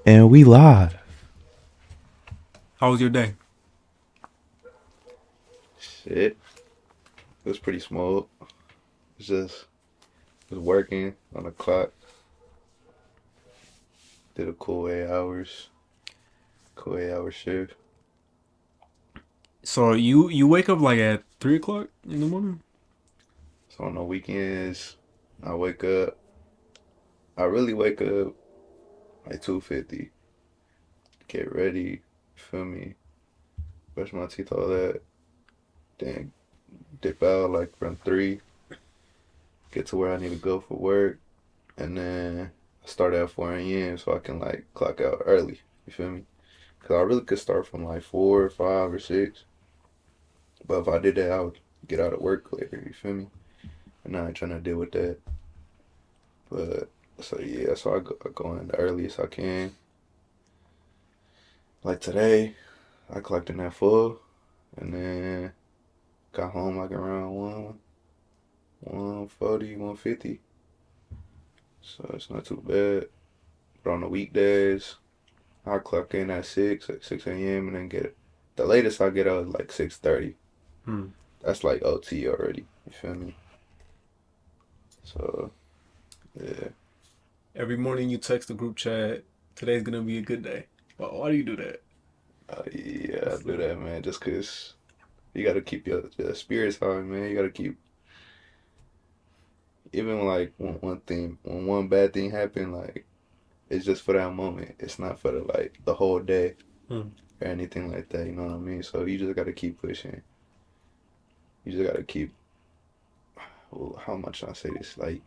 And we live. How was your day? Shit. It was pretty small. It's just was working on the clock. Did a cool 8 hours. Cool 8 hour shift. So you wake up like at 3 o'clock in the morning? So on the weekends, I wake up. I really wake up like 2:50. Get ready. Feel me? Brush my teeth, all that. Then dip out like from 3. Get to where I need to go for work. And then I start at 4 a.m. so I can like clock out early. You feel me? Cause I really could start from like 4, 5, or 6. But if I did that, I would get out of work later. You feel me? And I ain't trying to deal with that. But so yeah, so I go in the earliest I can. Like today, I clocked in at 4, and then got home like around 1:40, 1:50. So it's not too bad. But on the weekdays, I clock in at 6, at 6 a.m. and then get the latest I get out is like 6:30. Hmm. That's like OT already. You feel me? So yeah. Every morning you text the group chat, today's gonna be a good day. Why do you do that? Yeah, I What's do the that, man. Just cause you gotta keep your spirits high, man. You gotta keep even like when one bad thing happen, like it's just for that moment. It's not for the whole day hmm. or anything like that. You know what I mean? So you just gotta keep pushing. You just gotta keep. Well, how much I say this? Like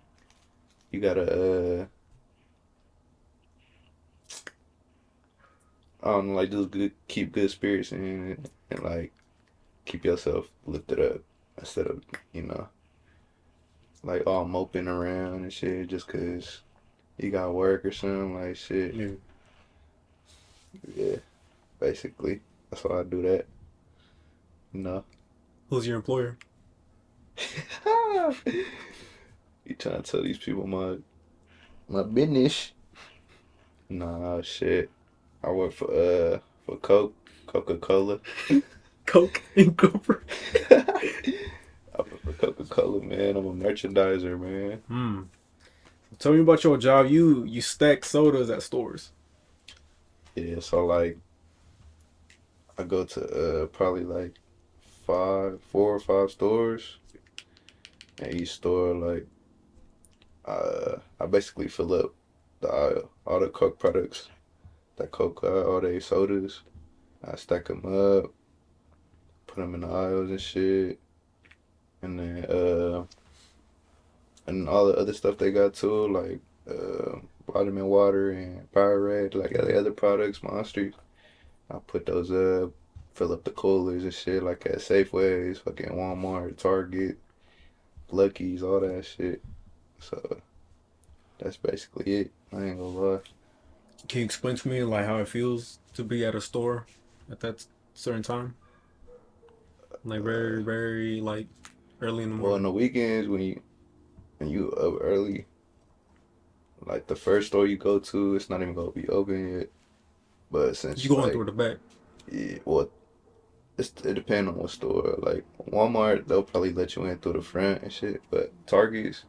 you gotta I don't know, like just keep good spirits and like keep yourself lifted up instead of you know like all moping around and shit just cause you got work or something like shit. Yeah. Yeah, basically that's why I do that. You know. Who's your employer? You trying to tell these people my business? Nah, shit. I work for Coca Cola. Coke Incorporated. I work for Coca Cola, man. I'm a merchandiser, man. Hmm. Tell me about your job. You stack sodas at stores. Yeah, so like I go to probably like 4 or 5 stores, and each store like I basically fill up the aisle, all the Coke products, that Coke, all they sodas. I stack them up, put them in the aisles and shit, and then and all the other stuff they got too, like vitamin water and Powerade, like all the other products, Monsters. I put those up, fill up the coolers and shit, like at Safeways, fucking Walmart, Target, Lucky's, all that shit. So that's basically it. I ain't gonna lie. Can you explain to me like how it feels to be at a store at that certain time? Like Uh, very like early in the well, on morning. the weekends when you up early, like the first store you go to, it's not even gonna be open yet. But You since go in through like the back. yeah, well, it depends on what store. Like Walmart, they'll probably let you in through the front and shit. But Targets,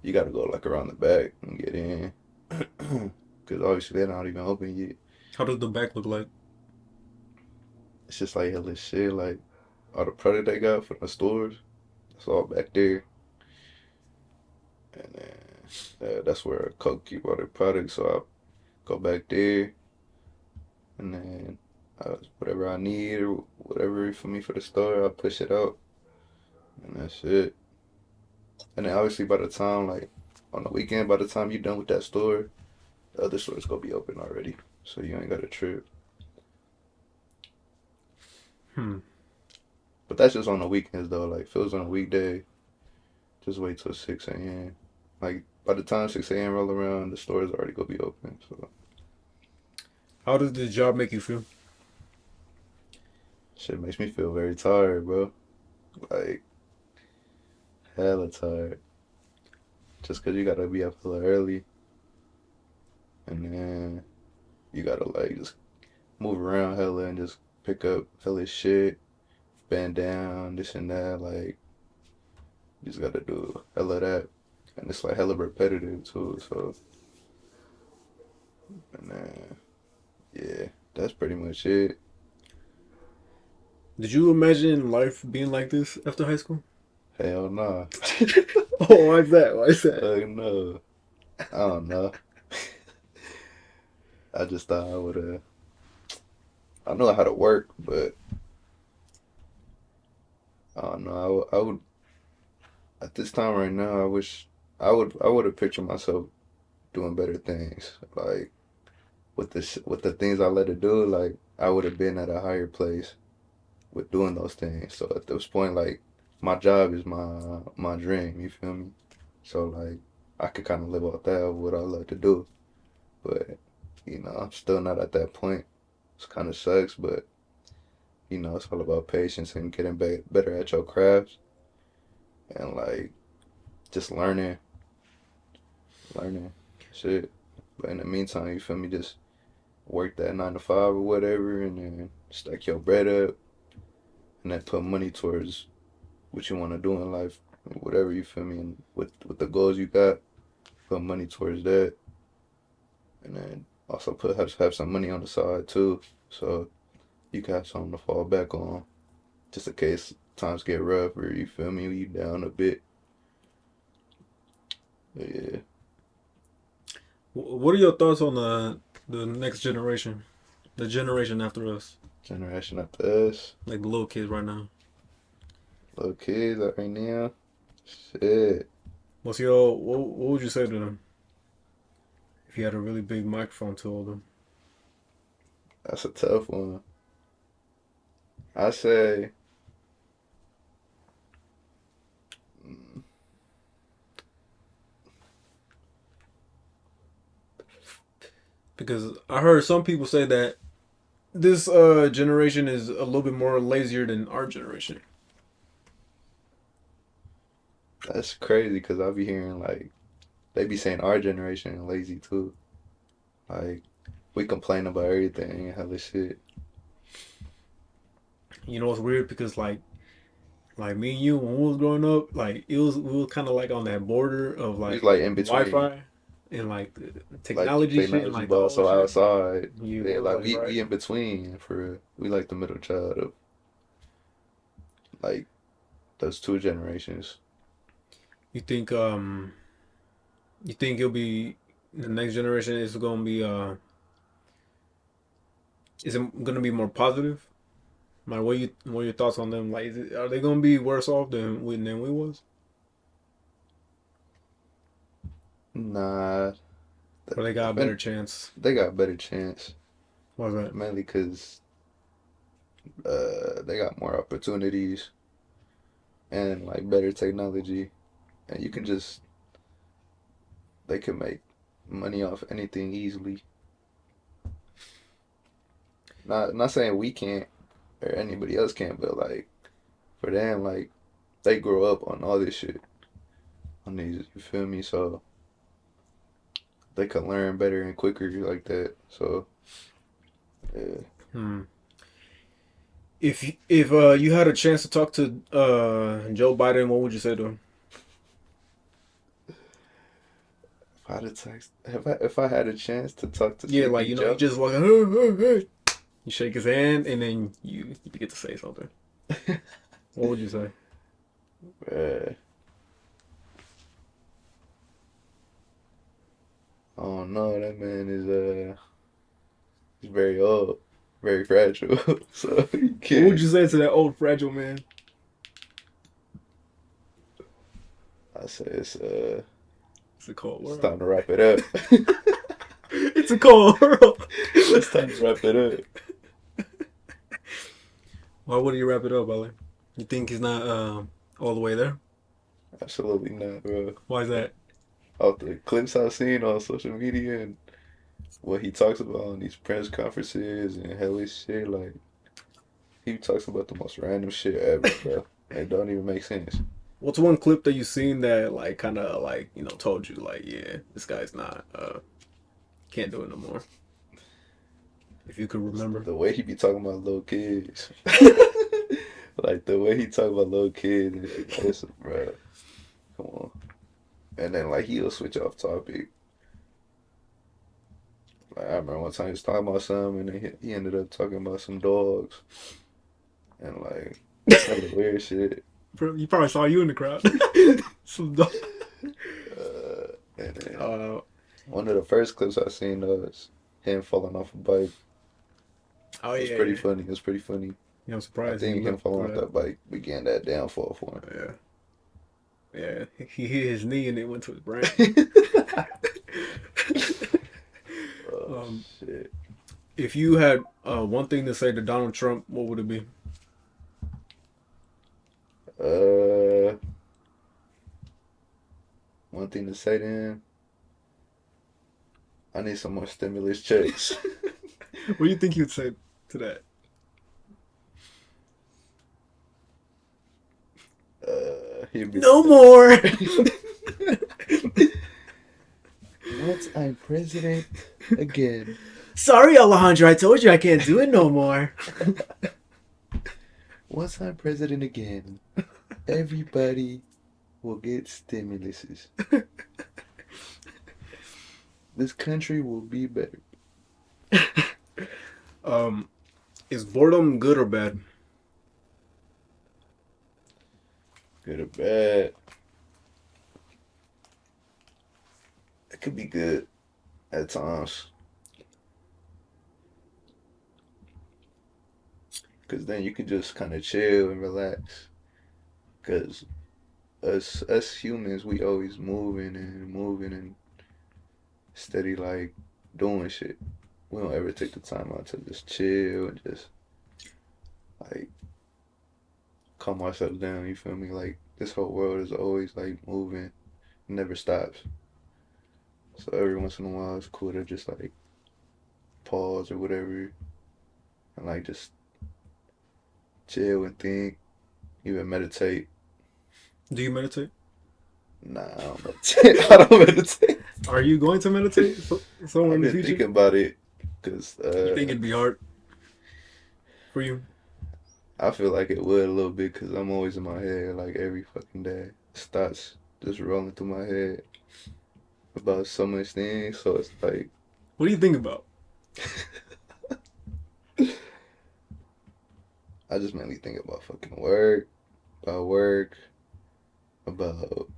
you gotta go like around the back and get in. Cause obviously they're not even open yet. How does the back look like? It's just like hella shit. Like all the product they got from the stores, it's all back there. And then that's where Coke keep all their products. So I go back there and then whatever I need or whatever for me for the store, I push it out and that's it. And then obviously by the time like on the weekend, by the time you're done with that store, the other store's gonna be open already. So you ain't got to trip. Hmm. But that's just on the weekends though. Like if it was on a weekday, just wait till 6 a.m. Like by the time 6 a.m. roll around, the store is already gonna be open. So How does this job make you feel? shit makes me feel very tired, bro. Like hella tired. Just cause you gotta be up hella early, and then you gotta like just move around hella and just pick up hella shit, bend down, this and that. Like you just gotta do hella that, and it's like hella repetitive too. So and then yeah, that's pretty much it. Did you imagine life being like this after high school? Hell nah. Oh, why is that? Why is that? No, I don't know. I just thought I would have. I know how to work, but I don't know. I would at this time right now. I wish I would have pictured myself doing better things. Like with the things I let it do. Like I would have been at a higher place with doing those things. So at this point, like my job is my dream. You feel me? So like I could kind of live off that of what I love to do. But I'm still not at that point. It kind of sucks, but it's all about patience and getting better at your crafts and like just learning shit. But in the meantime, you feel me? Just work that 9 to 5 or whatever, and then stack your bread up, and then put money towards what you want to do in life, whatever you feel me, and with the goals you got, put money towards that, and then also have some money on the side too, so you can have something to fall back on, just in case times get rough or you feel me, you down a bit. But yeah, What are your thoughts on the next generation, the generation after us, generation after us, like the little kids right now? little kids right now, shit, What would you say to them if you had a really big microphone to hold them? that's a tough one. I say, mm, Because I heard some people say that this generation is a little bit more lazier than our generation. that's crazy because I be hearing like they be saying our generation lazy too. Like we complain about everything and hella shit. You know, it's weird because like me and you when we was growing up, like we was kind of like on that border of We was like like in between, Wi-Fi and like the like technology shit and technology, like but the old also shit. outside. You Yeah, was like like we right. in between for real. We like the middle child of like those two generations. You think you think it'll be the next generation is gonna be is it gonna be more positive? Like what are your thoughts on them? Like are they gonna be worse off than we was? Nah, Or they got a if better any, chance? they got a better chance, Why's that? mainly because they got more opportunities and like better technology, and you can just they can make money off anything easily. Not saying we can't or anybody else can't, but like for them, like they grow up on all this shit on these. You feel me? So they can learn better and quicker like that. So yeah, Hmm. If you had a chance to talk to Joe Biden, what would you say to him? if I had a text, if I had a chance to talk to Yeah, like Sleepy you know, he Joe, just walk. Hey, hey, hey. You shake his hand, and then you get to say something. What would you say? uh, I don't know. That man is he's very old, very fragile. So you What would can't. you say to that old fragile man? I say It's a cold it's world. time to wrap it up. It's a cold world. It's time to wrap it up. Why would you wrap it up, Ali? You think he's not all the way there? Absolutely not, bro. Why is that? Off the clips I've seen on social media and what he talks about on these press conferences and hellish shit, like he talks about the most random shit ever, bro. It don't even make sense. What's one clip that you seen that like kind of like told you like yeah this guy's not can't do it no more. if you could remember. The way he be talking about little kids. Like the way he talk about little kids and shit. Listen, bro. Come on. And then like he'll switch off topic. Like I remember one time he was talking about something and then he ended up talking about some dogs. And like some of the weird shit. Bro, you probably saw you in the crowd. Some dog. And then Uh, one of the first clips I seen was him falling off a bike. oh It was yeah, pretty yeah. funny. It was pretty funny. Yeah, I'm I surprised. think he him went falling for off that bike began that downfall for that. Yeah, yeah. He hit his knee and it went to his brain. him. Oh Um, shit. if you had one thing to say to Donald Trump, what would it be? Uh, one thing to say to him, I need some more stimulus checks. What do you think you'd say to that? He'd be No like, more. once I'm president again. Sorry, Alejandro. I told you I can't do it no more. Once I'm president again, everybody will get stimuluses. This country will be better. Is boredom good or bad? Good or bad. It could be good at times. Because then you can just kind of chill and relax. Because us humans, we always moving and steady like doing shit. We don't ever take the time out to just chill and just like calm ourselves down. You feel me? Like this whole world is always like moving, never stops. So every once in a while, it's cool to just like pause or whatever, and like just chill and think, even meditate. Do you meditate? Nah, I don't meditate. I don't meditate. Are you going to meditate somewhere I've in the been future? thinking about it because You think it'd be hard for you? I feel like it would a little bit because I'm always in my head like every fucking day. Thoughts just rolling through my head about so much things. So it's like What do you think about? I just mainly think about fucking work, about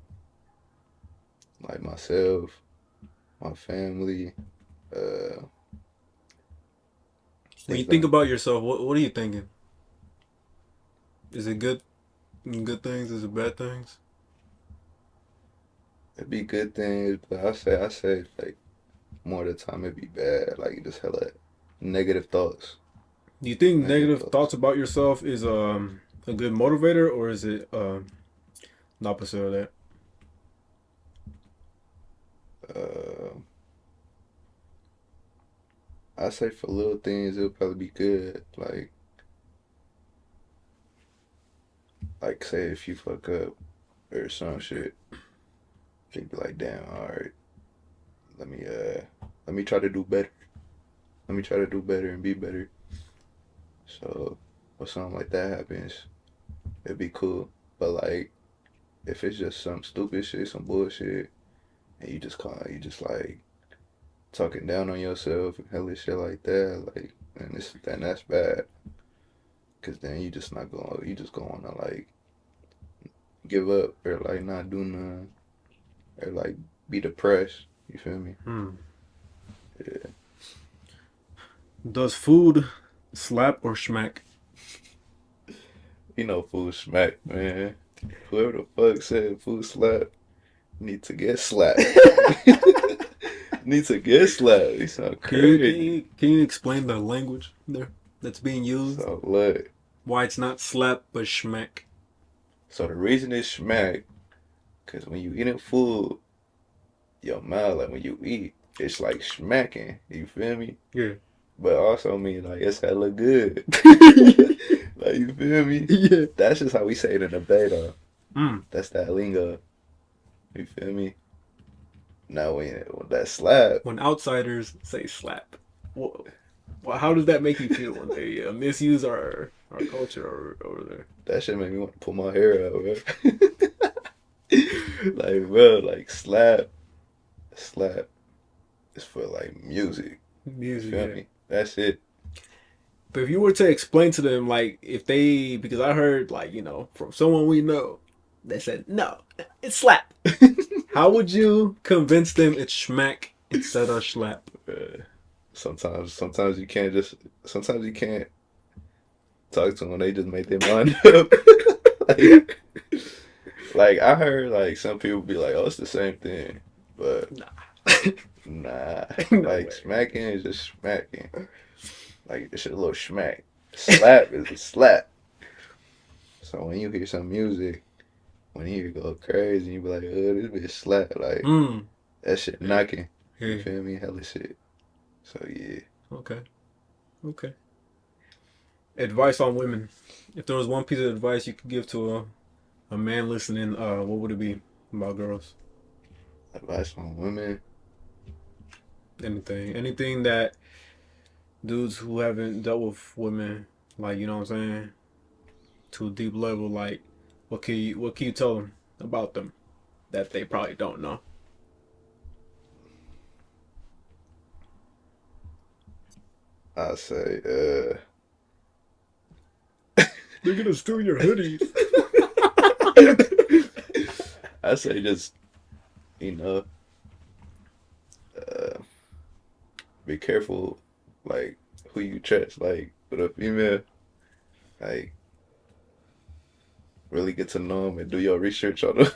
like myself, my family. When you Things think that about yourself, what are you thinking? Is it good things? Is it bad things? it'd be good things, but I say like more of the time it'd be bad. Like just hella negative thoughts. Do you think Negative negative thoughts thoughts. about yourself is a good motivator, or is it the opposite of that? Uh, I say for little things it'll probably be good. Like say if you fuck up or some shit, you'd be like, damn, all right, let me let me try to do better. Let me try to do better and be better. So when something like that happens, it'd be cool. But like if it's just some stupid shit, some bullshit, and you just like talking down on yourself and hella shit like that, like then that's bad. Cause then you just going to like give up or like not do nothing or like be depressed. You feel me? Hmm. Yeah. Does food slap or smack? You know food smack, man. Whoever the fuck said food slap need to get slapped. Need to get slapped. You sound crazy. Can you explain the language there that's being used? So look. Why it's not slap but schmack? So the reason it's smack, cause when you eating food, your mouth like when you eat, it's like smacking. You feel me? Yeah. But also mean like it's hella good. Like you feel me? Yeah. That's just how we say it in the bay though. Mm. That's that lingo. You feel me? Now when that slap, When outsiders say slap, Well, how does that make you feel when they misuse our culture over there? That shit made me want to pull my hair out, bro. Like, bro, like slap is for like music. You Music, feel yeah. me? That's it. But if you were to explain to them, like, if they, because I heard, like, from someone we know, they said, no, it's slap. How would you convince them it's schmack instead of slap? Uh, sometimes you can't just. Sometimes you can't talk to them. They just make their mind up. like, like I heard, like some people be like, "Oh, it's the same thing," but Nah. nah. No Like way. smacking is just smacking. Like it's just a little smack. Slap is a slap. So when you hear some music, when you hear it go crazy, you be like, "Oh, this bitch slap." Like Mm. that shit Yeah. knocking. You Yeah. feel me? Hella shit. So yeah. Okay. Okay. Advice on women. If there was one piece of advice you could give to a man listening, what would it be about girls? Advice on women. Anything. Anything that dudes who haven't dealt with women, like, you know what I'm saying, to a deep level, like, what can you tell them about them that they probably don't know? I say, They're gonna steal your hoodies. I say just, you know, uh, be careful, like, who you trust. Like, with a female, like, really get to know them and do your research on them.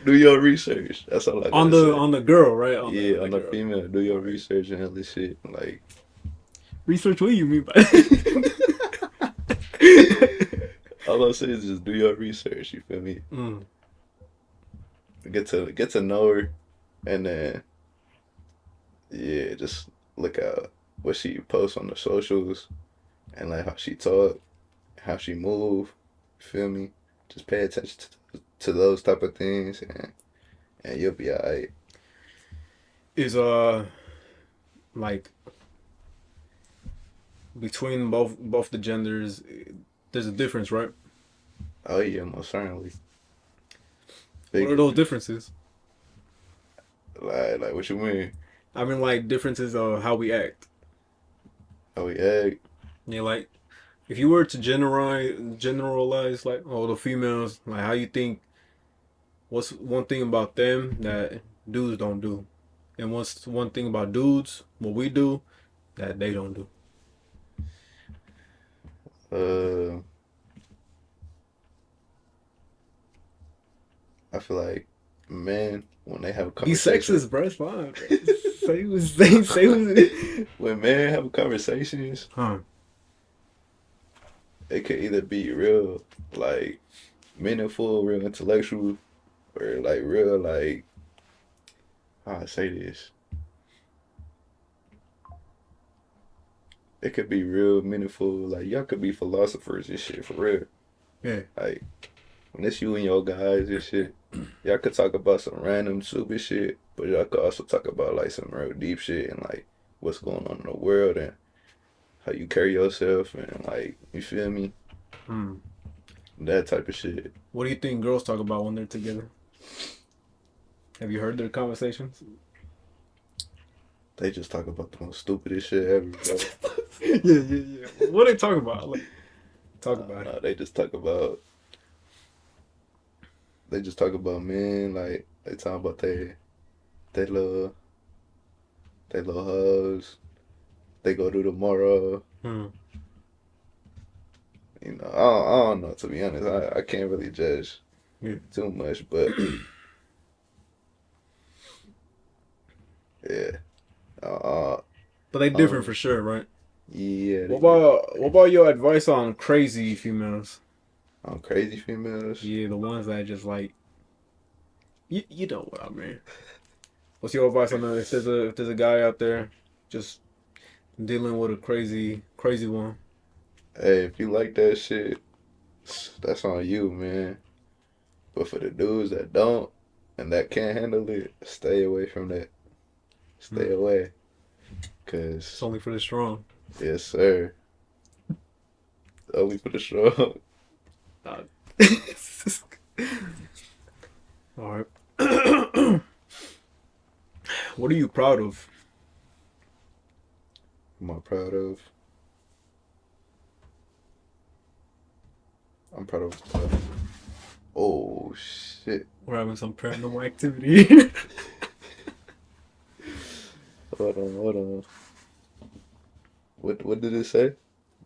Do your research. That's all I on gotta the say. on the girl, right? On the Yeah, on the on the girl. female, do your All right. research and all this shit. Like, Research what you mean by all I say is just do your research. You feel me? mm. Get to know her, and then yeah, just look at what she posts on the socials and like how she talk, how she move. Feel me? Just pay attention to those type of things, and you'll be alright. Is like between both the genders, there's a difference, right? Oh yeah, most certainly. What Big are those difference. differences? Like what you mean? I mean, like differences of how we act. Oh yeah, Yeah, like if you were to generalize like all the females, like how you think, what's one thing about them that dudes don't do, and what's one thing about dudes, what we do that they don't do? uh, I feel like men when they have a Be conversation, sexist, bro. It's fine, bro. Say what say what. when men have conversations, Huh? it could either be real like meaningful, real intellectual, or like real like how I say this. It could be real meaningful. Like y'all could be philosophers and shit for real. Yeah. Like when it's you and your guys and shit, y'all could talk about some random stupid shit, but y'all could also talk about like some real deep shit and like what's going on in the world and how you carry yourself and like you feel me, Hmm. that type of shit. What do you think girls talk about when they're together? Have you heard their conversations? They just talk about the most stupidest shit ever, bro. Yeah. What they talk about? Like, talk about it. No, they just talk about men like they talk about they little they little hoes. They go do tomorrow. Hmm. You know, I don't know, to be honest. I can't really judge Yeah. too much, but yeah. But they different for Um, sure, right? yeah, What they different. about your advice on crazy females? On crazy females. Yeah, the ones that just like you know what I mean. What's your advice on that? If there's a guy out there just dealing with a crazy one. Hey, if you like that shit, that's on you, man. But for the dudes that don't and that can't handle it, stay away from that. Stay Hmm. away. It's Cause only for the strong. yes, sir. Only for the strong. Uh, all right. What are you proud of? Am I proud of? I'm proud of. Oh shit! We're having some paranormal activity. Hold on, hold on. What did it say?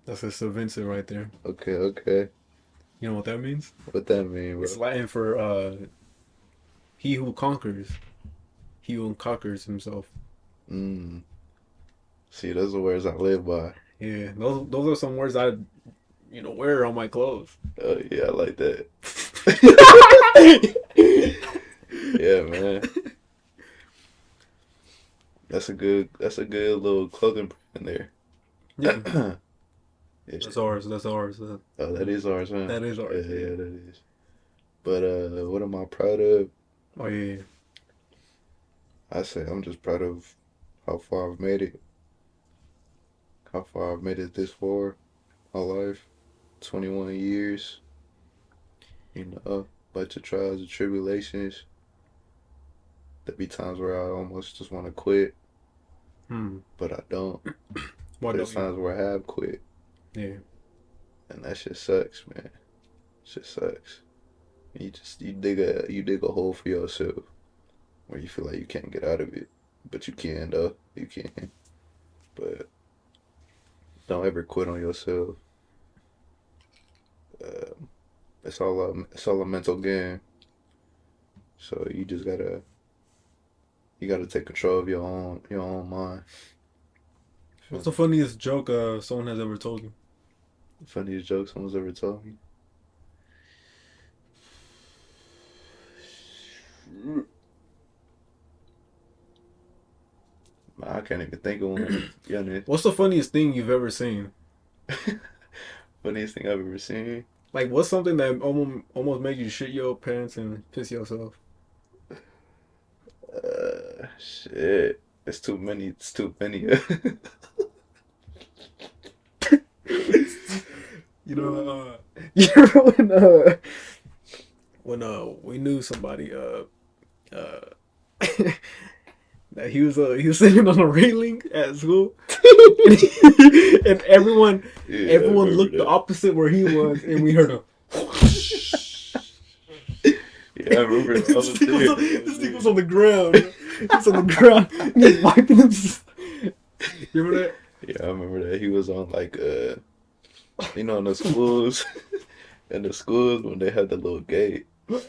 That's a St. Vincent right there. Okay, okay. You know what that means? What that mean, It's bro? Latin for he who conquers. He who conquers himself. Mm. See, those are words I live by. Yeah, those are some words I wear on my clothes. Oh yeah, I like that. Yeah, man. That's a good little clothing brand there. Yeah, Yeah. that's ours. That's ours. Oh, that is ours, huh? That is Yeah, ours. Yeah. yeah, that is. But what am I proud of? Oh yeah. I say I'm just proud of how far I've made it. How far I've made it this far, my life. 21 years, bunch of trials and tribulations. There be times where I almost just want to quit, Hmm. but I don't. Why There's don't you? times where I have quit, Yeah. and that shit sucks, man. Shit sucks. You dig a hole for yourself where you feel like you can't get out of it, but you can though. You can, but don't ever quit on yourself. Um, it's all a mental game. So you gotta take control of your own mind. What's Feel the me? funniest joke someone has ever told you? Funniest joke someone's ever told me. I can't even think of one. To be honest. What's the funniest thing you've ever seen? Funniest thing I've ever seen. Like, what's something that almost made you shit your pants and piss yourself? Shit. It's too many. It's too many. You know, you remember when we knew somebody uh that he was sitting on a railing at school, and Yeah, I everyone remember looked the that. opposite where he was, and we heard a. Yeah, I remember it. I was This thing was there. on, I was this thing was there. on the ground. He's on the ground. And he's wiping himself. You remember that? Yeah, I remember that. He was on like in the schools, in the schools when they had the little gate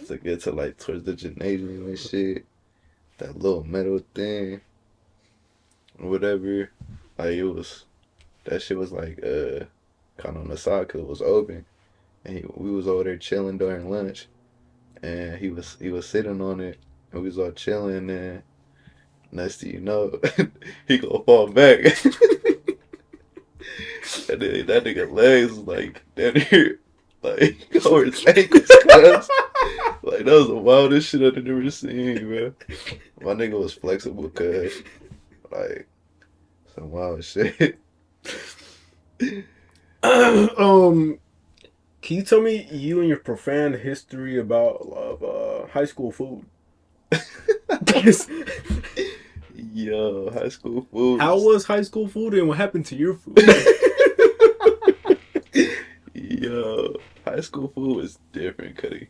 to get to like towards the gymnasium and shit. That little metal thing, whatever. Like that shit was like kind of on the side because it was open, and we was over there chilling during lunch, and he was sitting on it, and we was all chilling, and next thing you know, he gonna fall back, and then that nigga legs was like down here, like over his ankles, cuz. Like that was the wildest shit I've ever seen, bro. My nigga was flexible, cuz like some wild shit. um, can you tell me you and your profound history about of high school food? Because Yo, high school food how was was high school food and what happened to your food? Yo, high school food was different, Cuddy.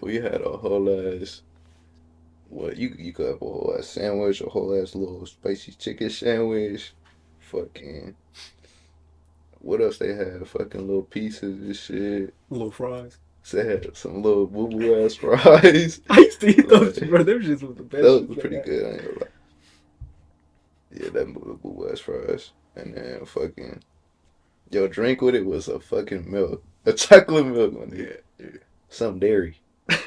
We had a whole ass what you could have a whole ass sandwich, a whole ass little spicy chicken sandwich, fucking what else they had? Fucking little pieces and shit. Little fries. They had some little boo boo ass fries. I used to eat those, Like bro. Them shits was the best those shits was they pretty had. good, I ain't gonna lie. Yeah, that boo boo ass fries. And then fucking your drink with it was a fucking milk. A chocolate milk on it. Yeah, yeah. Some dairy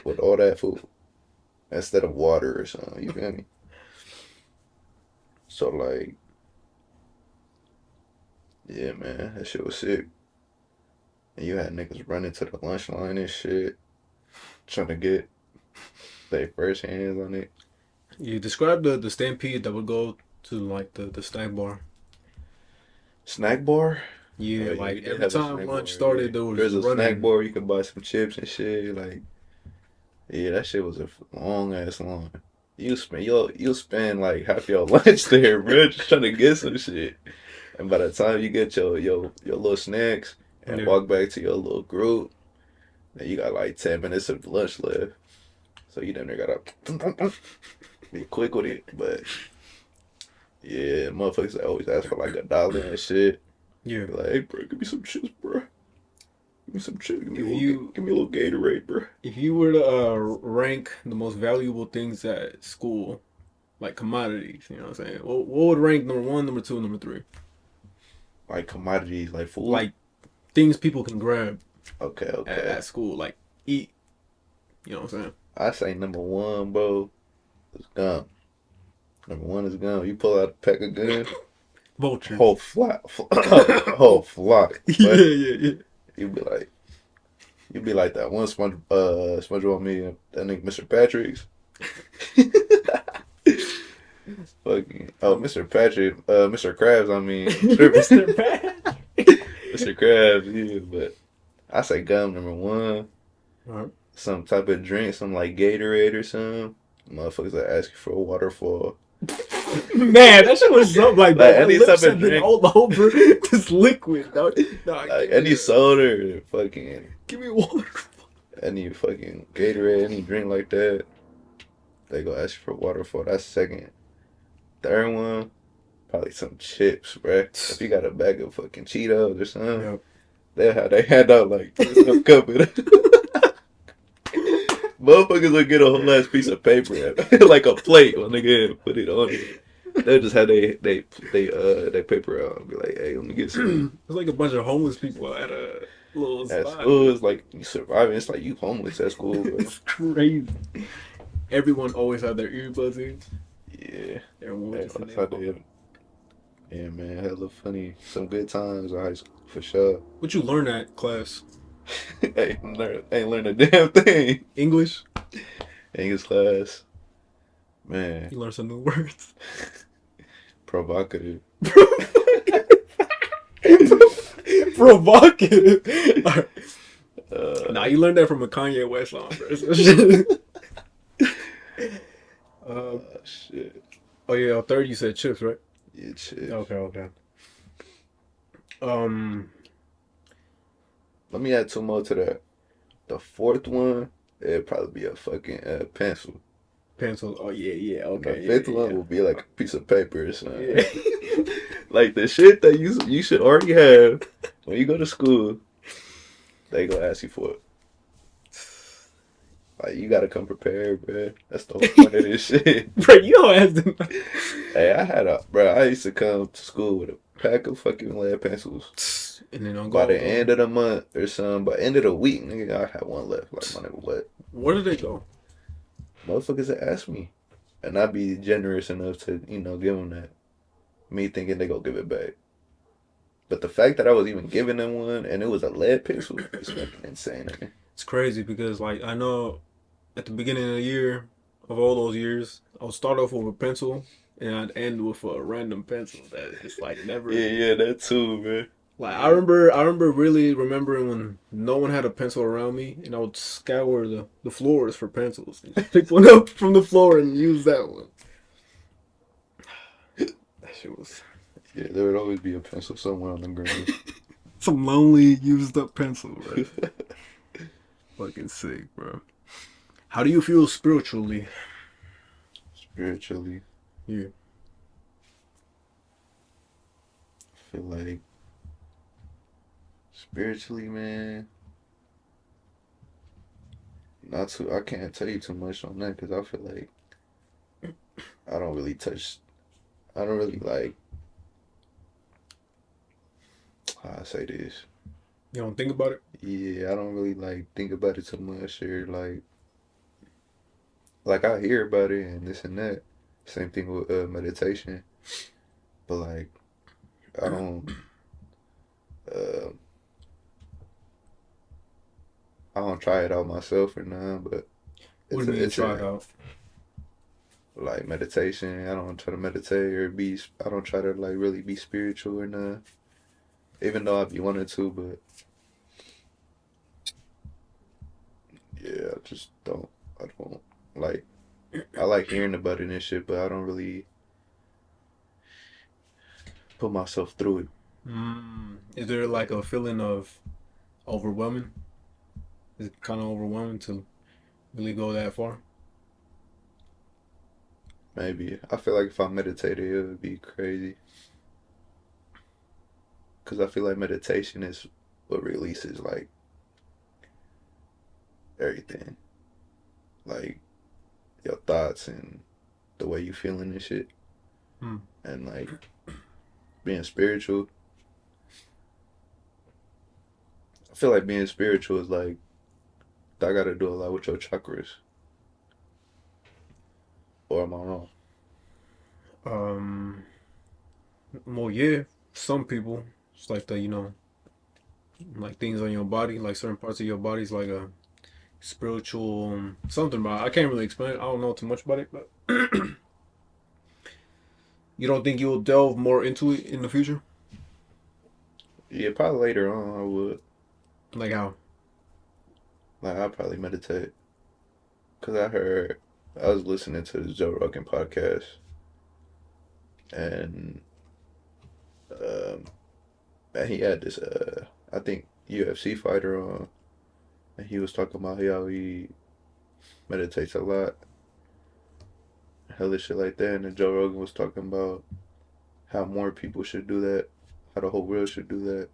with all that food. Instead of water or something, you feel me? So like, yeah, man, that shit was sick. And you had niggas running to the lunch line and shit, trying to get their first hands on it. You described the stampede that would go to like the snack bar. Snack bar. Yeah, Oh, yeah, we like did every have a time snack bar. lunch Yeah. started, there was There's a snack running. bar. You could buy some chips and shit. Like, yeah, that shit was a long ass line. You spend like half your lunch there, bro, just trying to get some shit. And by the time you get your little snacks and Yeah, walk back to your little group, then you got like 10 minutes of lunch left. So you done there gotta be quick with it. But yeah, motherfuckers always ask for like $1 and shit. yeah. Be like, hey, bro, give me some chips, bro. Give me some chips. If you Give me a little Gatorade, bro. if you were to rank the most valuable things at school, like commodities, you know what I'm saying? What would rank number one, number two, number three? Like commodities, like food. Like things people can grab Okay, at, okay. at school, like eat. You know what I'm saying? I say number one, bro, is gum. Number one is gum. You pull out a pack of gum, Vultures. whole flock, whole flock. Yeah, But yeah, yeah. you be like, that one SpongeBob me and that nigga Mr. Patrick's. Fucking Mr. Patrick, Mr. Krabs. I mean, Mr. Bad. Mr. Krabs. Yeah, but I say gum number one. Alright. Some type of drink, some like Gatorade or something. Motherfuckers that ask you for a waterfall. Man, that shit was something like Like that. any My type lips of have been drink. all over this liquid, dog. Dog, Like any soda, fucking give me water. any fucking Gatorade, any drink like that. They go ask you for a waterfall. That's second. Third one, probably some chips, bruh. If you got a bag of fucking Cheetos or something, Yep. they hand out like some cup of it. Motherfuckers will get a whole ass piece of paper, like a plate, when they get put it on it. They'll just have they paper out and be like, hey, let me get some. It's like a bunch of homeless people at a little At spot. school, it's like you surviving. It's like you homeless at school, bro. It's crazy. Everyone always had their earbuds in. Yeah. Everyone Yeah, was just in I their thought yeah, man, hella funny. Some good times in high school for sure. What you learn at class? Ain't learned a damn thing. English? English class, man, You learn some new words. provocative. Provocative. Nah, Uh, you learned that from a Kanye West song, bro. shit. Oh yeah, third you said chips, right? Yeah, shit. Okay, okay. Um, Let me add two more to that. The fourth one, it'd probably be a fucking pencil. pencils. Oh yeah, yeah. And the Okay, fifth yeah, one yeah. will be like a piece of paper or something. Yeah. Like the shit that you should already have when you go to school. They gonna ask you for it. Like you gotta come prepared, bro. That's the whole point of this shit. Bro, you don't have to. Hey, I used to come to school with a pack of fucking lead pencils. And then I'll By go. the end of the month or something, by the end of the week, nigga, I had one left. Like my nigga, what? Where did they go? Motherfuckers that ask me, and I'd be generous enough to give them that. Me thinking they gonna give it back. But the fact that I was even giving them one and it was a lead pencil is fucking insane. Man. It's crazy because like I know at the beginning of the year of all those years, I'll start off with a pencil and I'd end with a random pencil that it's like never. Yeah, that too, man. Like I remember really remembering when no one had a pencil around me, and I would scour the floors for pencils. And just pick one up from the floor and use that one. That shit was Yeah, there would always be a pencil somewhere on the ground. some lonely used up pencil, bro. Fucking sick, bro. How do you feel spiritually? Spiritually, Yeah. I feel like spiritually, man. Not too. I can't tell you too much on that because I feel like I don't really touch. I don't really like. How I say this? You don't think about it? Yeah, I don't really like think about it too much or like I hear about it and this and that. Same thing with meditation, but like I don't. Uh, I don't try it out myself or none, but What do you mean try it out? like meditation. I don't try to meditate or be. I don't try to like really be spiritual or none. Even though I be wanting to, but yeah, I just don't. I don't like. I like hearing about it and shit, but I don't really put myself through it. Is there like Yeah, a feeling of overwhelming? Is it kind of overwhelming to really go that far? maybe. I feel like if I meditated, it would be crazy. Cause I feel like meditation is what releases like everything, like your thoughts and the way you feeling and shit, Hmm. and like being spiritual. I feel like being spiritual is like I got to do a lot with your chakras, or am I wrong? Um. Well, yeah. Some people, it's like the like things on your body, like certain parts of your body is like a spiritual something about it. I can't really explain it. I don't know too much about it, but you don't think you'll delve more into it in the future? Yeah, probably later on I would. Like how? Like I'd probably meditate, cause I was listening to the Joe Rogan podcast, and um, and he had this I think UFC fighter on, and he was talking about how he meditates a lot, hella shit like that. And then Joe Rogan was talking about how more people should do that, how the whole world should do that.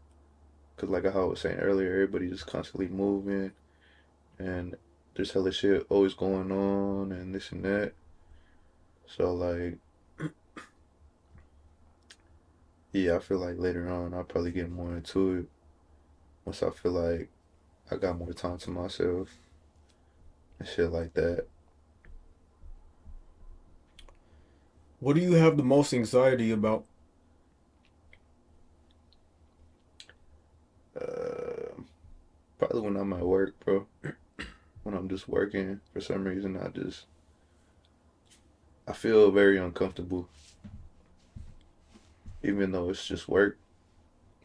Cause like how I was saying earlier, everybody just constantly moving, and there's hella shit always going on, and this and that. So like, yeah, I feel like later on I'll probably get more into it once I feel like I got more time to myself and shit like that. What do you have the most anxiety about? Uh, Probably when I'm at work, bro. When I'm just working, for some reason, I feel very uncomfortable, even though it's just work.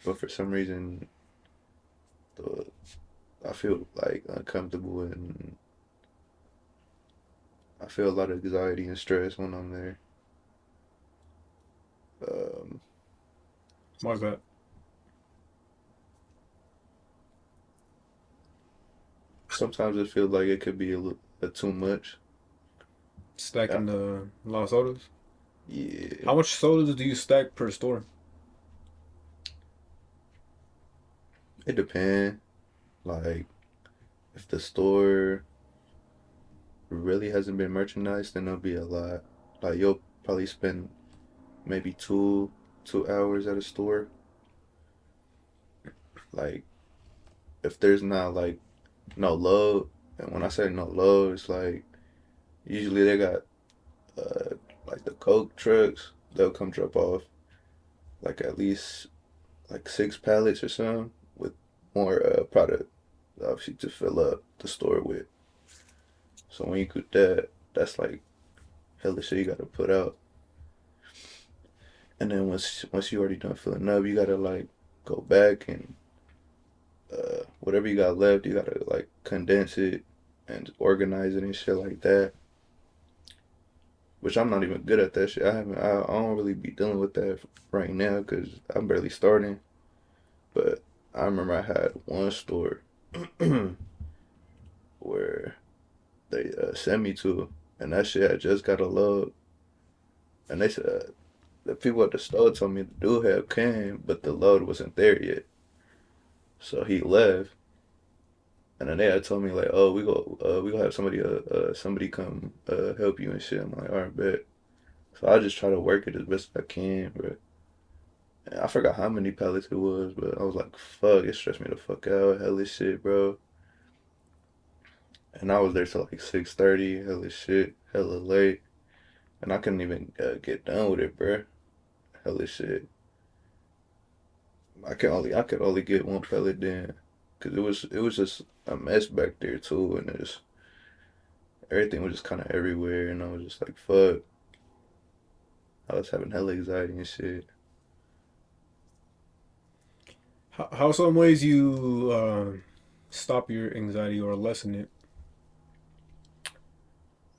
But for some reason, the I feel like uncomfortable, and I feel a lot of anxiety and stress when I'm there. Um, Why is that? Sometimes it feels like it could be a little too much. Yeah, Stacking the lot of sodas. yeah, How much sodas do you stack per store? it depends. Like if the store really hasn't been merchandised, then it'll be a lot. Like you'll probably spend maybe 2 hours at a store. Like if there's not like no load, and when I say no load, it's like usually they got uh like the Coke trucks. They'll come drop off like at least like 6 pallets or something with more product, obviously to fill up the store with. So when you cook that, that's like hella shit you gotta put out. And then once you already done filling up, you gotta like go back and whatever you got left, you gotta like condense it and organize it and shit like that. Which I'm not even good at that shit. I don't really be dealing with that right now because I'm barely starting. But I remember I had one store where they sent me to, and that shit had just got a load. And they said the people at the store told me the dude had came, but the load wasn't there yet. So he left, and then they had told me like, "Oh, we gonna have somebody come help you and shit." I'm like, "All right, bet." So I just try to work it as best as I can, bro. And I forgot how many pallets it was, but I was like, "Fuck!" It stressed me the fuck out. Hella shit, bro. And I was there till like 6:30. Hella shit, hella late, and I couldn't even get done with it, bro. Hella shit. I could only get one pellet then, cause it was just a mess back there too, and it's everything was just kind of everywhere, and I was just like, fuck. I was having hella anxiety and shit. How some ways you stop your anxiety or lessen it?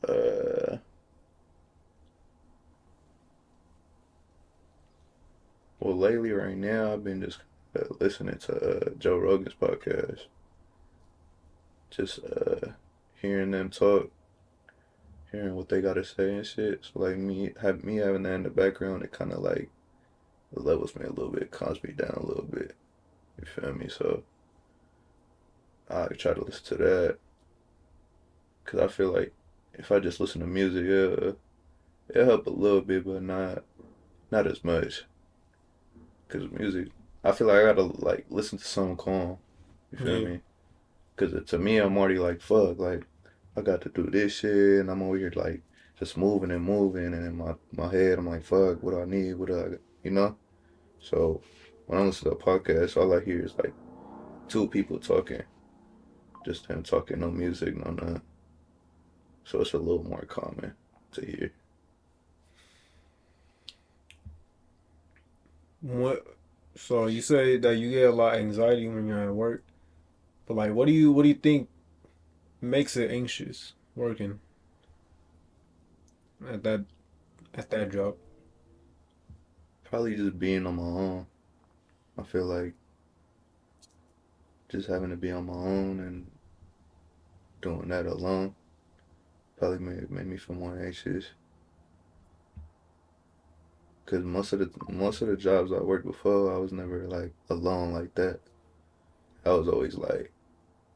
Uh, well, lately, right now, I've been just listening to Joe Rogan's podcast, just hearing them talk, hearing what they gotta say and shit. So like me having that in the background, it kind of like levels me a little bit, calms me down a little bit. You feel me? So I try to listen to that because I feel like if I just listen to music, it'll help a little bit, but not as much. Because music, I feel like I gotta like listen to something calm. You feel Yeah. me? Because to me, I'm already like fuck, like I got to do this shit, and I'm over here like just moving and moving, and in my head, I'm like fuck, what do I need? What do I, you know? So when I listen to a podcast, all I hear is like two people talking, just them talking, no music, no nothing. So it's a little more common to hear. What? So you say that you get a lot of anxiety when you're at work, but like, what do you think makes it anxious working at that job? Probably just being on my own. I feel like just having to be on my own and doing that alone probably made me feel more anxious. Cause most of the jobs I worked before, I was never like alone like that. I was always like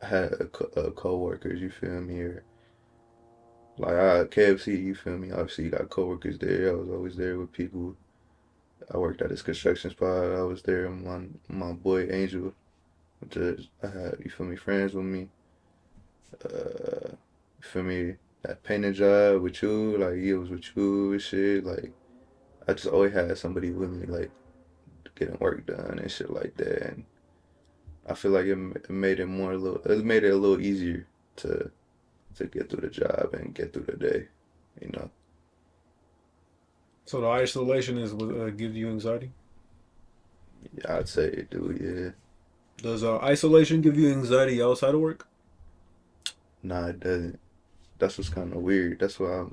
I had coworkers, you feel me, or like I KFC, you feel me. Obviously, you got coworkers there. I was always there with people. I worked at this construction spot. I was there. With my boy Angel, just I had you feel me friends with me. You feel me that painting job with you, like he was with you and shit. Like I just always had somebody with me, like getting work done and shit like that. And I feel like it made it more a little. It made it a little easier to to get through the job and get through the day. You know. So the isolation is what gives you anxiety. Yeah, I'd say it do. Yeah. Does isolation give you anxiety outside of work? Nah, it doesn't. That's what's kind of weird. That's why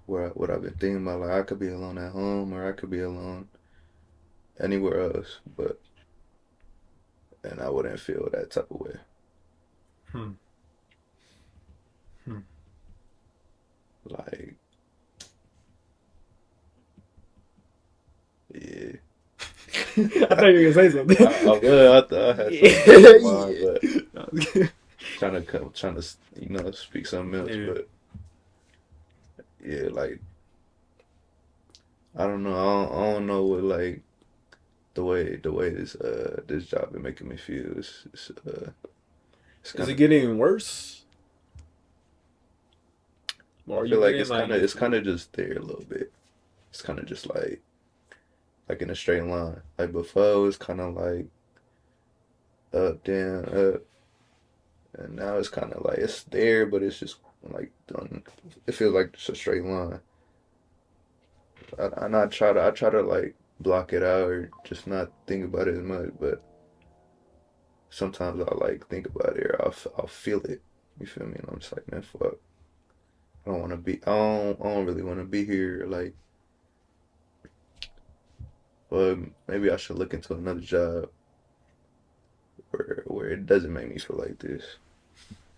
what I've been thinking about. Like I could be alone at home or I could be alone anywhere else, but and I wouldn't feel that type of way. Hmm. Hmm. Like yeah. I thought you were gonna say something. I thought I had something else in mind, but yeah. trying to speak something else. Yeah. But yeah, like I don't know. I don't know what like the way this job been making me feel. It's Is kind it of getting worse? I Or are you feel like getting like it's kind of just there a little bit. It's kind of just like in a straight line. Like before, it was kind of like up, down, up, and now it's kind of like it's there, but it's just like done. It feels like just a straight line. And I try to like block it out or just not think about it as much. But sometimes I like think about it or I'll feel it. You feel me? And I'm just like, man, fuck. I don't want to be. I don't really want to be here. Like, well, maybe I should look into another job where it doesn't make me feel like this.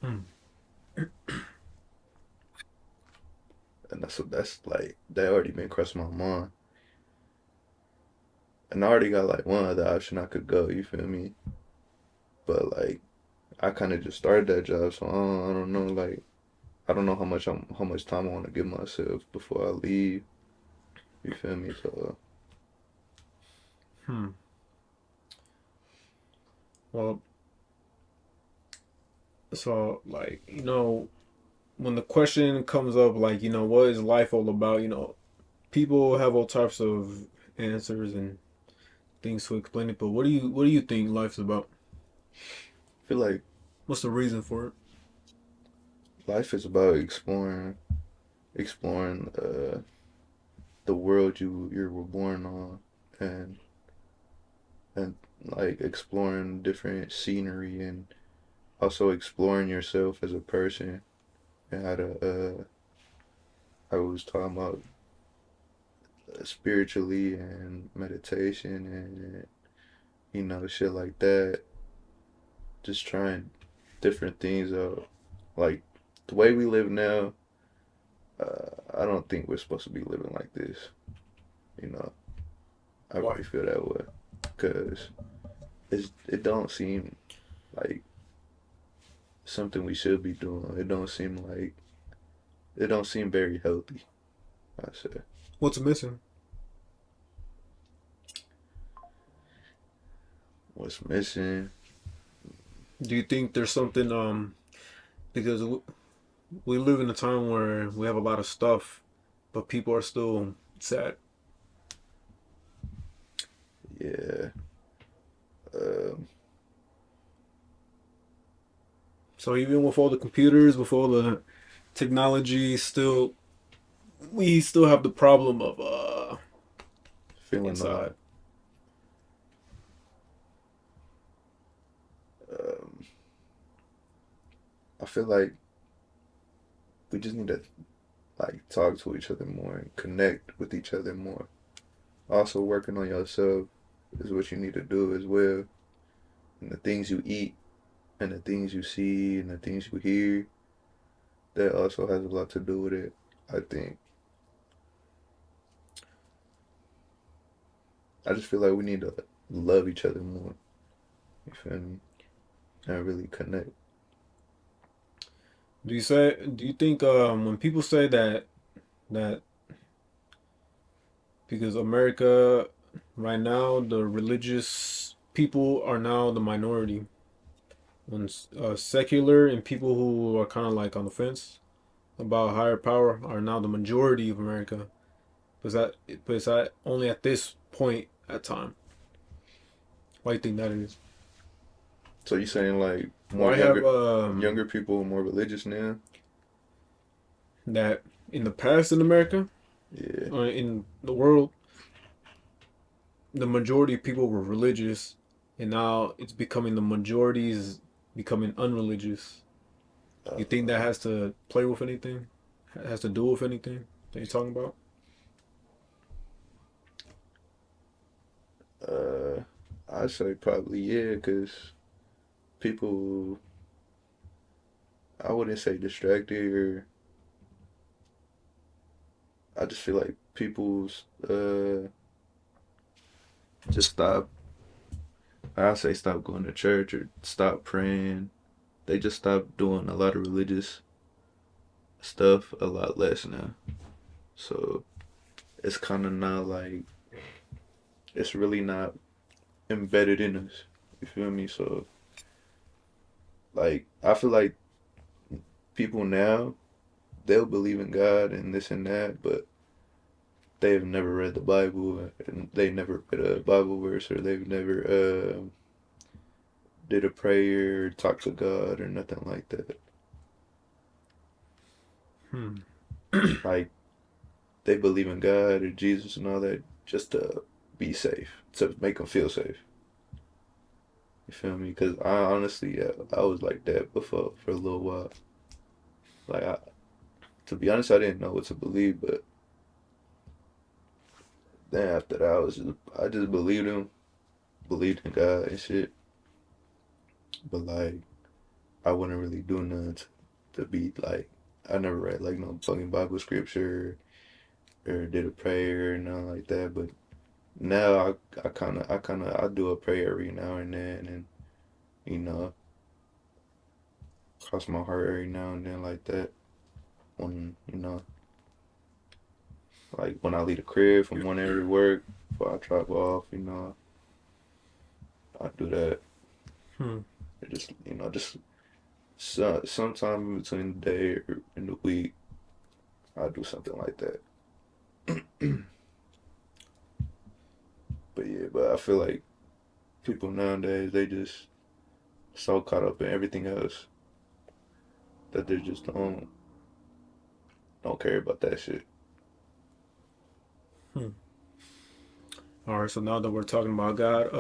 hmm. And that's like that already been crossing my mind. And I already got like one other option I could go. You feel me? But like I kind of just started that job, so I don't know. Like I don't know how much time I want to give myself before I leave. You feel me? So Hmm. Well, so like when the question comes up, like what is life all about? People have all types of answers and things to explain it. But what do you think life's about? I feel like What's the reason for it? life is about exploring the world you were born on, and and like exploring different scenery and also exploring yourself as a person and how to I was talking about spiritually and meditation and shit like that. Just trying different things out. Like the way we live now, I don't think we're supposed to be living like this. You know, I Why? really feel that way because it don't seem like something we should be doing. It don't seem very healthy. I say. What's missing? What's missing? Do you think there's something because we live in a time where we have a lot of stuff, but people are still sad. Yeah. Um, So even with all the computers, with all the technology, still we still have the problem of feeling inside. um, I feel like we just need to like talk to each other more and connect with each other more. Also, working on yourself is what you need to do as well. And the things you eat and the things you see and the things you hear, that also has a lot to do with it. I think. I just feel like we need to love each other more. You feel me? And really connect. Do you think when people say that because America right now the religious people are now the minority when secular and people who are kind of like on the fence about higher power are now the majority of America. But is that only at this point at time? Why do you think that is? So you saying like more Why have younger people are more religious now? that in the past in America Yeah. or in the world the majority of people were religious, and now it's becoming the majority is becoming unreligious. You think that Uh, has to play with anything? Has to do with anything that you're talking about? uh, I say probably yeah, cause people, I wouldn't say distracted or I just feel like people's just stop. I say stop going to church or stop praying. They just stop doing a lot of religious stuff a lot less now. So it's kind of not like it's really not embedded in us. You feel me? So like I feel like people now they'll believe in God and this and that, but they've never read the Bible and they never read a Bible verse or they've never did a prayer or talked to God or nothing like that. Hmm. Like they believe in God or Jesus and all that just to be safe, to make them feel safe. You feel me? Because I honestly, I was like that before for a little while. Like, to be honest, I didn't know what to believe, but then after that, I just believed him, believed in God and shit. But like, I wouldn't really do nothing to be like, I never read like no fucking Bible scripture or did a prayer or nothing like that. But now I do a prayer every now and then, and you know, cross my heart every now and then like that. When like when I leave the crib from whenever to work, before I drop off, I do that. Hmm. It just just sometime in between the day or in the week, I do something like that. But yeah, but I feel like people nowadays they just so caught up in everything else that they just don't care about that shit. Hmm. All right. So now that we're talking about God,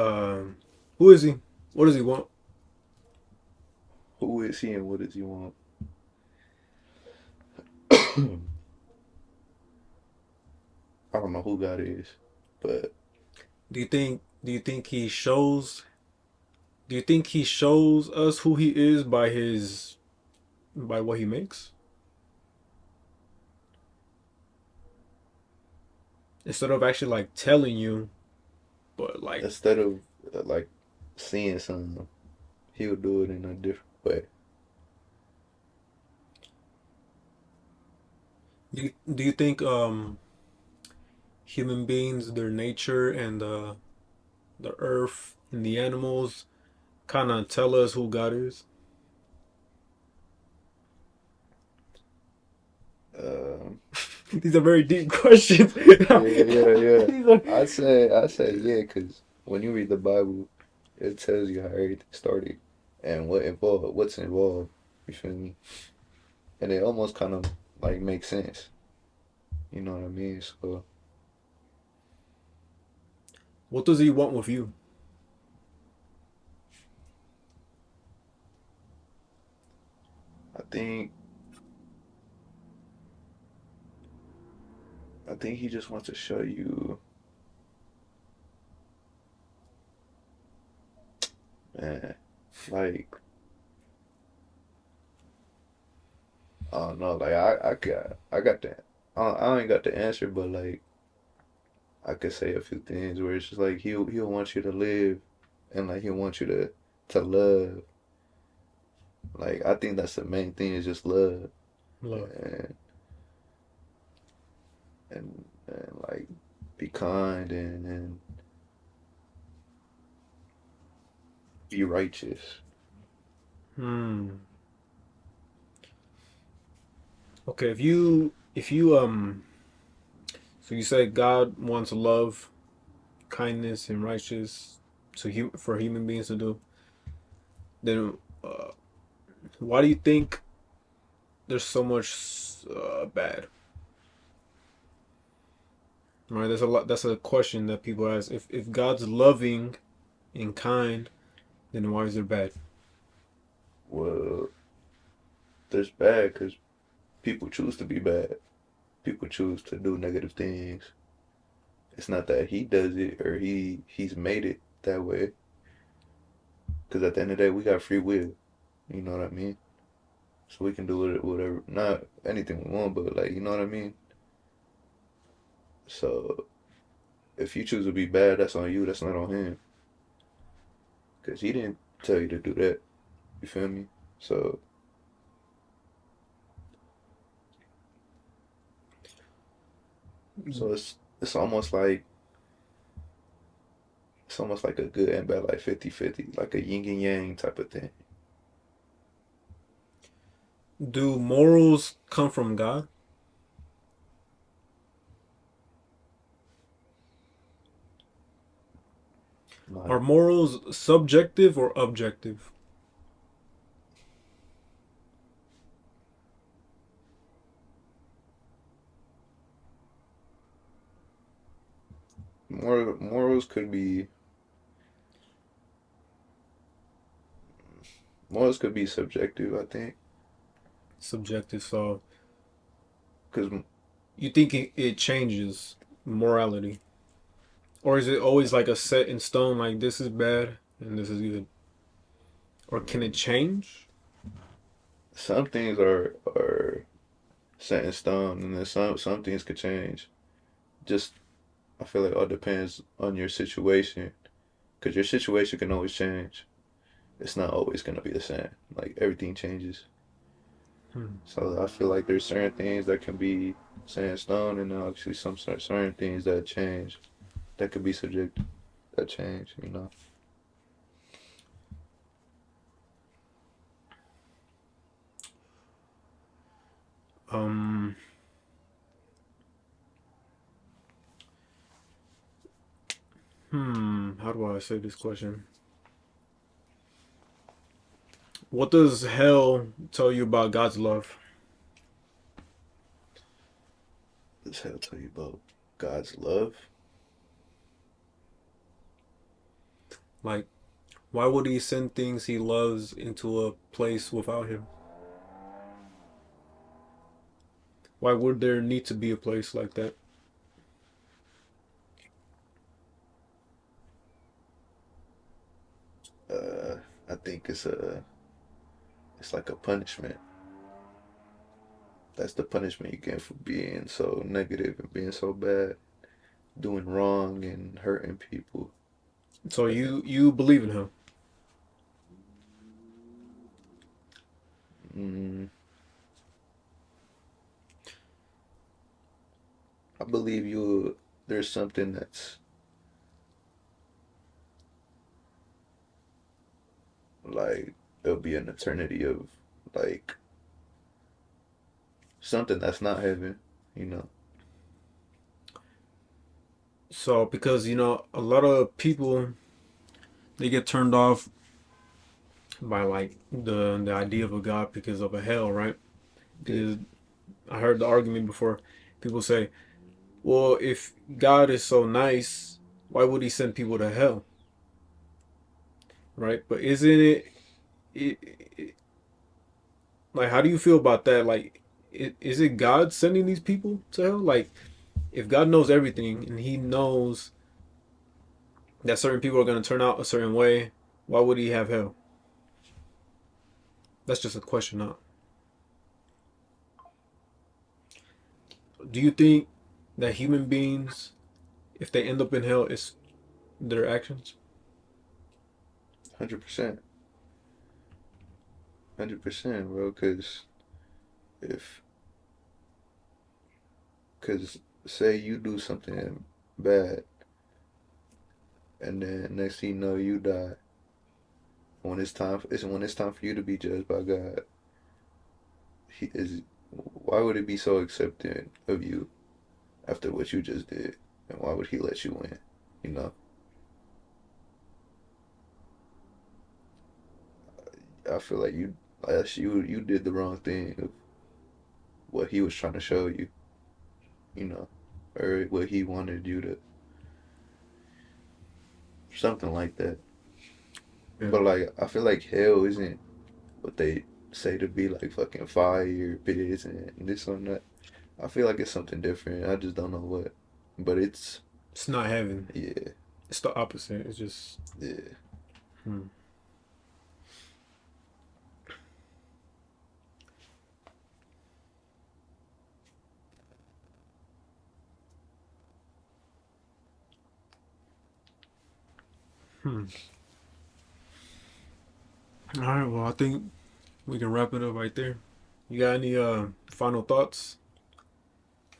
Who is he? What does he want? Who is he and what does he want? I don't know who God is, but Do you think he shows? Do you think he shows us who he is by what he makes, instead of actually like telling you? But like, instead of like seeing something, he'll do it in a different way. do you think human beings, their nature, and the earth and the animals kind of tell us who God is? Um, These are very deep questions. yeah. These are... I say yeah, because when you read the Bible, it tells you how everything started and what's involved. You feel me? And it almost kind of like makes sense. You know what I mean? So What does he want with you? I think I think he just wants to show you, man. Like I don't know. Like I got the I ain't got the answer, but like I could say a few things where it's just like he'll want you to live, and like he'll want you to love. Like I think that's the main thing is just love Love. and and like be kind and be righteous. Hmm. Okay, if you so you said God wants love, kindness, and righteous for human beings to do. Then why do you think there's so much bad? Right, there's a lot. That's a question that people ask. If God's loving and kind, then why is there bad? Well, there's bad because people choose to be bad. People choose to do negative things. It's not that he does it or he's made it that way. Because at the end of the day, we got free will. You know what I mean? So we can do whatever, not anything we want, but like, you know what I mean? So if you choose to be bad, that's on you. That's not on him. Because he didn't tell you to do that. You feel me? So, so it's almost like it's almost like a good and bad, like 50-50, like a yin and yang type of thing. Do morals come from God? Are Like morals subjective or objective? morals could be morals could be subjective, I think, Subjective. So because you think it changes morality, or is it always like a set in stone? Like this is bad and this is good, or can it change? some things are set in stone, and then some things could change. Just I feel like all depends on your situation, because your situation can always change. It's not always gonna be the same. Like everything changes. Hmm. So I feel like there's certain things that can be set in stone, and then actually some certain things that change, that could be subject that change. You know. Um. How do I say this question? What does hell tell you about God's love? This how tell you about God's love. Like, Why would he send things he loves into a place without him? Why would there need to be a place like that? I think it's like a punishment. That's the punishment you get for being so negative and being so bad, doing wrong and hurting people. So Like, you believe in him? mm, I believe you. There's something that's like there'll be an eternity of like something that's not heaven. You know. So because a lot of people, they get turned off by like the idea of a God because of a hell, right? Yeah. Because I heard the argument before. People say, well, if God is so nice, why would he send people to hell? Right? But isn't it like, how do you feel about that? Like, is it God sending these people to hell? Like, if God knows everything and he knows that certain people are going to turn out a certain way, why would he have hell? That's just a question. Not. Do you think that human beings, if they end up in hell, it's their actions? 100%. 100%, bro. If, cause say you do something bad, and then next thing you know you die. When it's time for you to be judged by God, he is. Why would it be so accepting of you after what you just did, and why would he let you win? You know, I feel like you did the wrong thing of what he was trying to show you. You know, or what he wanted you to, something like that. Yeah. But like, I feel like hell isn't what they say to be, like fucking fire pits and this and that. I feel like it's something different. I just don't know what. But it's It's not heaven. yeah, It's the opposite. It's just. yeah. Hmm. Hmm. All right. Well, I think we can wrap it up right there. You got any final thoughts,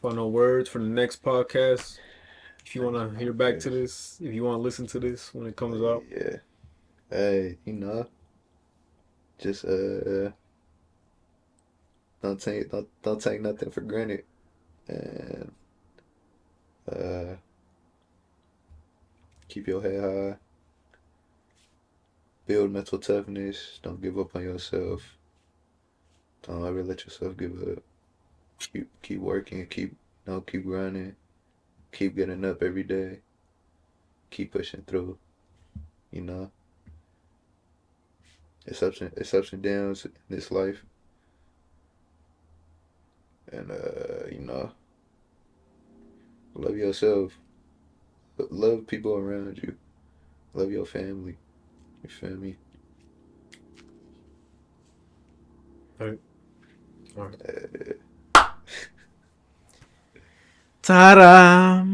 final words for the next podcast? If you want Next to hear back to podcast. this, if you want to listen to this when it comes out. Yeah. Hey, just don't take nothing for granted, and uh keep your head high. Build mental toughness. Don't give up on yourself. Don't ever let yourself give up. Keep working. Keep grinding. Keep getting up every day. Keep pushing through. You know, it's ups and downs in this life, and love yourself. Love people around you. Love your family. You feel me? All right. All right. Uh, Ta-da!